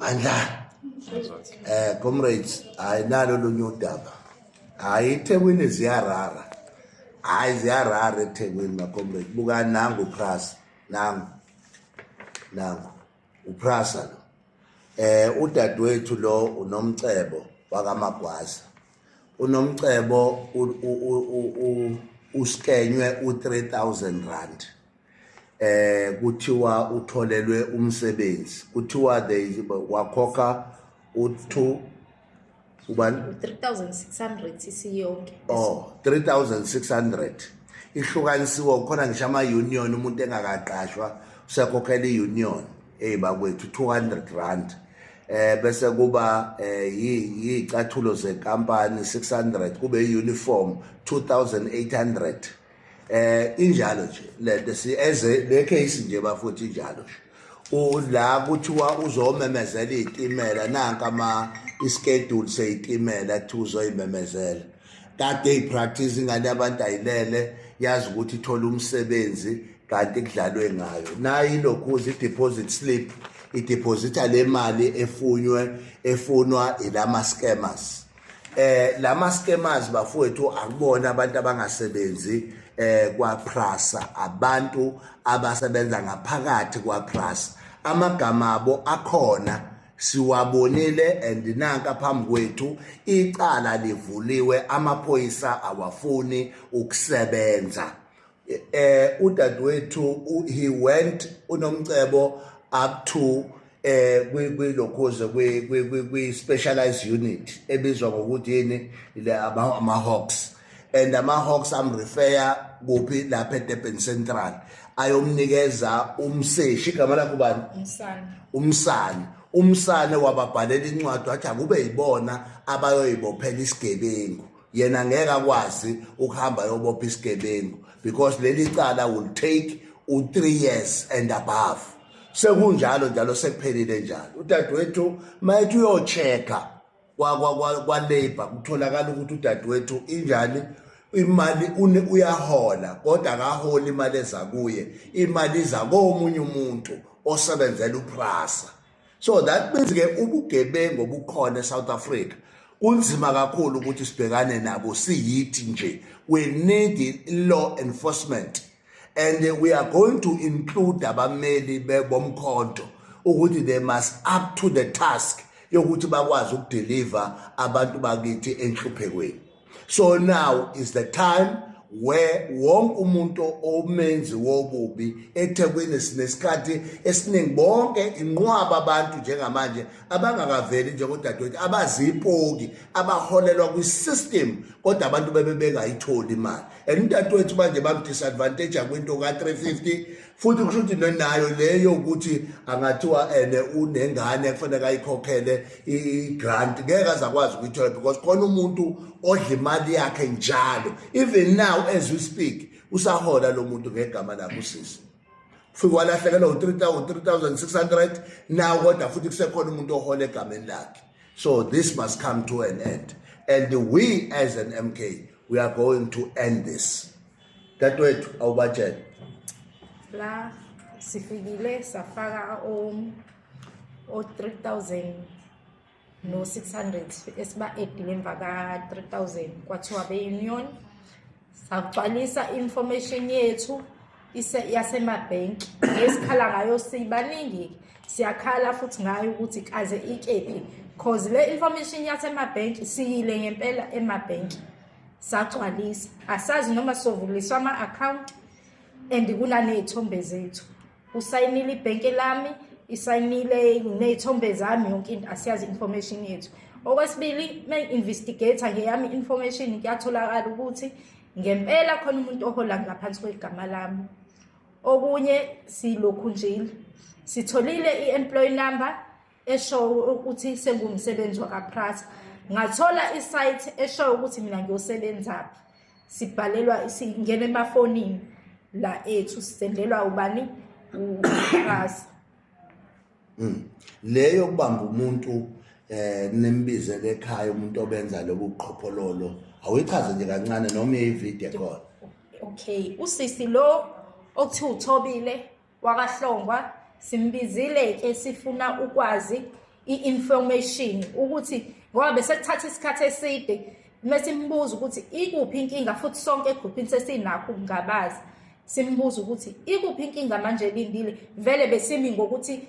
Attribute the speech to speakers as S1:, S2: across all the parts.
S1: Mandla. Comrades, ayinalo lunye udaba. Hayi eThekwini ziyarara. Hayi ziyarara eThekwini ma comrades. Buka nangu uPrasa. Nangu. uPrasa lo. Udadewethu lo uNomcebo wakaMagwaza. uNomcebo uskenywe u3000 rand. Kuthiwa utholelwe umsebenzi. Kuthiwa wakhokha u2 ubani
S2: 3600 sisiyonke.
S1: Oh, 3600. Ihlukanisiwe khona ngisho ama-union umuntu engakaqashwa usakhokhela i-union bakwethu 200 rand. Bese kuba yicathulo zekampani 600, kube i-uniform 2800. Injalo nje lento le case nje bafuthi injalo nje. La kuthiwa uzomemezela izitimela nanka ischedule seyitimela kuthi uzoyimemezela. Kade ipractice ingane abantu ayilele yazi ukuthi ithola umsebenzi kanti kudlalwe ngayo. Nayi lokhuza i-deposit slip ideposita le mali efunwa ilama scammers. Lama scammers bafowethu akubona abantu abangasebenzi kwaPrasa, abantu abasebenza ngaphakathi kwaPrasa. Amagama abo akhona siwabonile and nanka phambi kwethu icala livuliwe, amaphoyisa awafuni ukusebenza. Udadewethu he went uNomcebo up to lokhuze kwi specialized unit ebizwa ngokuthi yini ama-Hawks. And ama-Hawks amrefer kuphi lapha eDurban Central ayomnikeza umseshi igama lakhe ubani? Umsane wababhalela incwadi wathi akube yibona abayoyibophela isigebengu, yena ngeke akwazi ukuhamba yobopha isigebengu because leli cala will take 3 years and above. Sekunjalo njalo sekuphelile njalo. Udadewethu mayethi uyochecka kwa-labor kutholakala ukuthi udadewethu injani imali uyahola kodwa akaholi imali eza kuye, imali iza komunye umuntu osebenzela uPrasa. So that means ke ubugebengu obukhona eSouth Africa kunzima kakhulu ukuthi sibhekane nabo siyithi nje. We need law enforcement and we are going to include abameli bomkhonto ukuthi they must up to the task yokuthi bakwazi ukudeliver abantu bakithi enhluphekweni. So now is the time where wonke umuntu omenzi wobubi eThekwini sinesikhathi esiningi bonke inqwaba abantu njengamanje abangakaveli njengodadewethu abazipoki abaholelwa kwi-system kodwa abantu bebengayitholi imali. And udadewethu manje bamdisadvantage kwinto ka350 futhi kusho ukuthi nayo leyo ukuthi angathiwa unengane kufanele ayikhokhele i-grant ngeke azakwazi ukuyithola because khona umuntu odla imali yakhe njalo. Even now as we speak usahola lo muntu ngegama lakhe usisi ufike walahlekelwa u3600 now kodwa futhi kusekhona umuntu ohola egameni lakhe. So this must come to an end and we as an MK we are going to end this. Dadewethu awubatshela
S2: la sifikile safaka o3000 no 600 esiba edile emva ka3000 kwathiwa be-union sagcwalisa information yethu yasemabhenki esikhala ngayo sibaningi siyakhala futhi ngayo ukuthi kaze ikephi cause le information yasemabhenki siyile ngempela emabhenki sagcwalisa asazi noma sovuliswa ama-account and kunaney'thombe zethu. Usayinile ibhenki lami isayinile ney'thombe zami yonke into asiyazi information yethu. Okwesibili me-investigator ngeyami information kuyatholakala ukuthi ngempela khona umuntu ohola ngaphansi kwegama lami. Okunye silokhu njile sitholile i-employee number esho ukuthi sengumsebenzi wakaPrasa. Ngathola isite esho ukuthi mina ngiyosebenzaphi. Sibhalelwa singena emafonini la ethu sisendelwa ubani uPrasa.
S1: Leyo kubamba umuntu nembizele ekhaya umuntu obenza lobu buqhophololo awuyichaze nje kancane noma ivideo call.
S2: Okay, usisi lo okuthi uThobile wakaHlongwa simbizile ke sifuna ukwazi i-information ukuthi ngoba bese kuthatha isikhathi eside mase simbuza ukuthi ikuphi inkinga futhi sonke egruphini sesinakho ukungabazi simbuza ukuthi ikuphi inkinga manje elindile vele besimi ngokuthi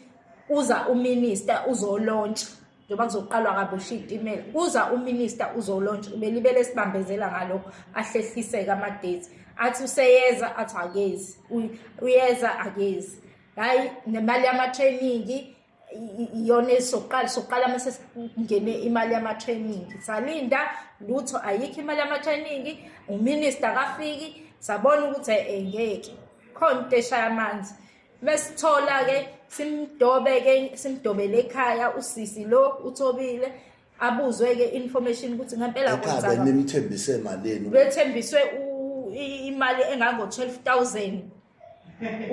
S2: uza uminister uzolontsha njengoba kuzoqalwa kabusha izitimela uza uminister uzolontsha ubelibele sibambezela ngalokho ahlehliseke ama-dates athi useyeza athi akezi uyeza akezi hayi nemali yama-training iyona soqala mase singene imali yama-training salinda lutho ayikho imali yama-training uminister akafiki sabona ukuthi engeke khona into eshaya amanzi mesithola-ke simdobele ekhaya usisi lo uThobile abuzwe-ke information ukuthi ngempela
S1: kwenzeka nimthembise malini
S2: bethembiswe imali engango-12,000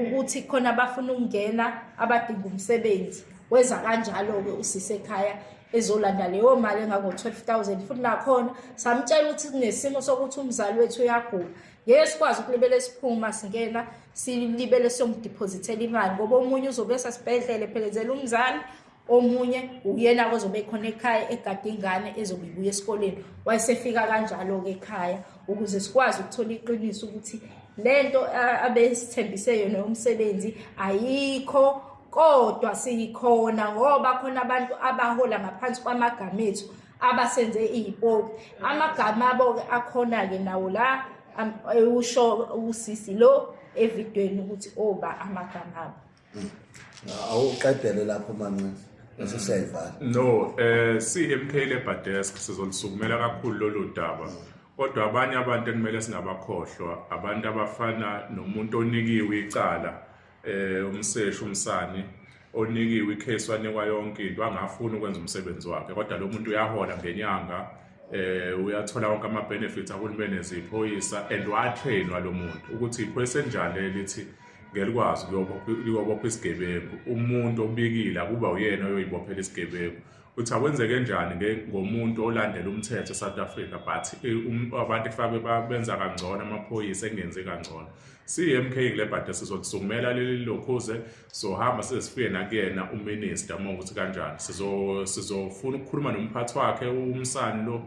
S2: ukuthi khona abafuna ukungena abadinga umsebenzi weza kanjalo-ke usisi ekhaya ezolanda leyo mali engango-12,000 futhi nakhona samtshela ukuthi kunesimo sokuthi umzali wethu uyagula ngeke sikwazi ukulibele siphuma singena silibele siyomdeposithela imali ngoba omunye uzobe esasibhedlele phelezela umzali omunye uyena ozobe khona ekhaya egada ingane ezobe ibuya esikoleni wayesefika kanjalo-ke ekhaya ukuze sikwazi ukuthola iqiniso ukuthi lento abesithembise yona yomsebenzi ayikho kodwa siyikhona ngoba khona abantu abahola ngaphansi kwamagama ethu abasenze iyipopi amagama abo-ke akhona-ke nawo la usho usisi lo evidweni ukuthi oba amagama abo
S1: awuqedele lapho Manqisi bese siyayivala
S3: no CMK leBadesk sizolisukumela kakhulu lolu daba kodwa abanye abantu ekumele singabakhohlwa abantu abafana nomuntu onikiwe icala umseshi umsani onikiwe icase wanikwa yonke into angafuni ukwenza umsebenzi wakhe kodwa lo muntu uyahola ngenyanga uyathola wonke ama-benefits ahulumeni eziphoyisa and watrainwa lo muntu ukuthi iphoyisa enjani elithi ngelikwazi kuyobopha isigebengu umuntu obikile kuba uyena oyoyibophela isigebengu uthi akwenzeke njani ngomuntu olandela umthetho eSouth Africa but abantu kufanele benza kangcono amaphoyisa engenzi kangcono CMK leBadesk sizolisukumela leli lokhuze sohamba sesifike nakuyena uminister uma ukuthi kanjani sizofuna ukukhuluma nomphathi wakhe umsani lo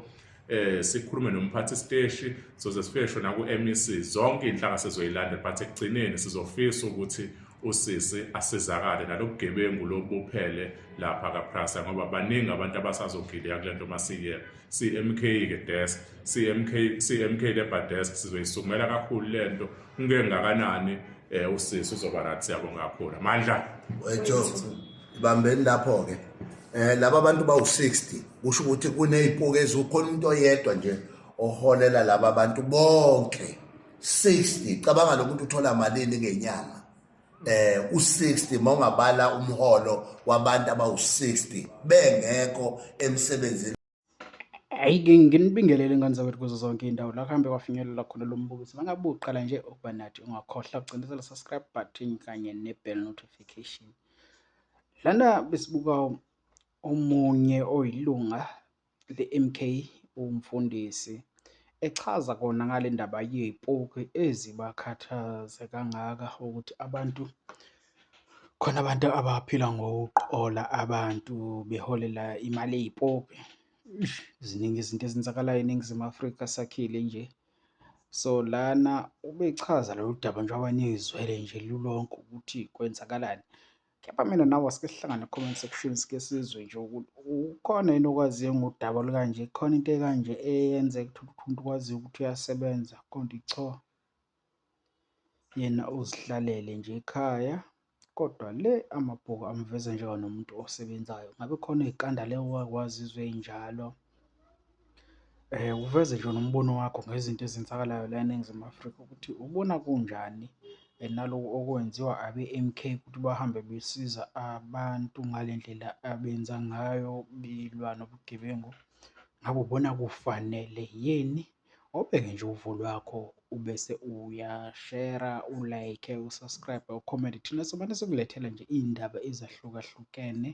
S3: sikhulume nomphathi steshi soze sifike shona ku-MEC zonke inhlaka sizoyilandela but ekugcineni sizofisa ukuthi usisi asizakale nalobugebengu lobuphele lapha kaPrasa ngoba baningi abantu abasazogileka kulento masiyela CMK-ke desk CMK leBadesk sizoyisukumela kakhulu lento ungeke ngakanani usisi uzoba nathi siyabonga kakhulu amandla
S1: wethu ibambeni lapho-ke laba bantu bawu-60 kusho ukuthi kuneyipuko ezikhona umuntu oyedwa nje oholela laba bantu bonke 60 cabanga lokuthi uthola malini ngenyanga u-60 mawungabala umholo wabantu abawu-60 bengekho emsebenzini
S4: Hayi nginibingelele ingane zawethu kuzo zonke indawo la kuhambe kwafinyelela khona lo mbukiso mangabe uqala nje ukuba nathi ungakhohlwa ukucindezela subscribe button kanye ne-bell notification lana besibuka omunye oyilunga le-MK umfundisi echaza kona ngale ndaba yezipoki ezibakhathaze kangaka ukuthi abantu khona abantu abaphila ngokuqola abantu beholela imali ezipoki ziningi izinto ezenzakalayo eNingizimu Afrika sakhile nje so lana ubechaza lolu daba njengoba nizwele nje lulonke ukuthi kwenzakalani kepha mina nawe asike sihlangane comment section sike sizwe nje ukuthi ukhona yini okwaziyo ngodaba olukanje khona into ekanje eyenzeka ukuthi umuntu ukwazi ukuthi uyasebenza konke cha yena uzihlalele nje ekhaya kodwa le amabhuku amveza njengomuntu osebenzayo ngabe khona iqanda le wakwazi izwe njalo uveze nje nombono wakho ngezinto ezenzakalayo la eNingizimu Afrika ukuthi ubona kunjani naloko okwenziwa abe-MK ukuthi bahambe besiza abantu ngalendlela abenza ngayo bilwa nobugebengu ngabe ubona kufanele yini obheke nje uvo lwakho ubese uyashare ulike usubscribe ucomment thina somane sikulethela nje indaba ezahlukahlukene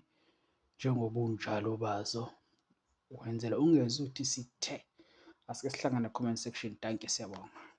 S4: njengobunjalo bazo wenzela ungezwe ukuthi sithe asike sihlangane comment section danke siyabonga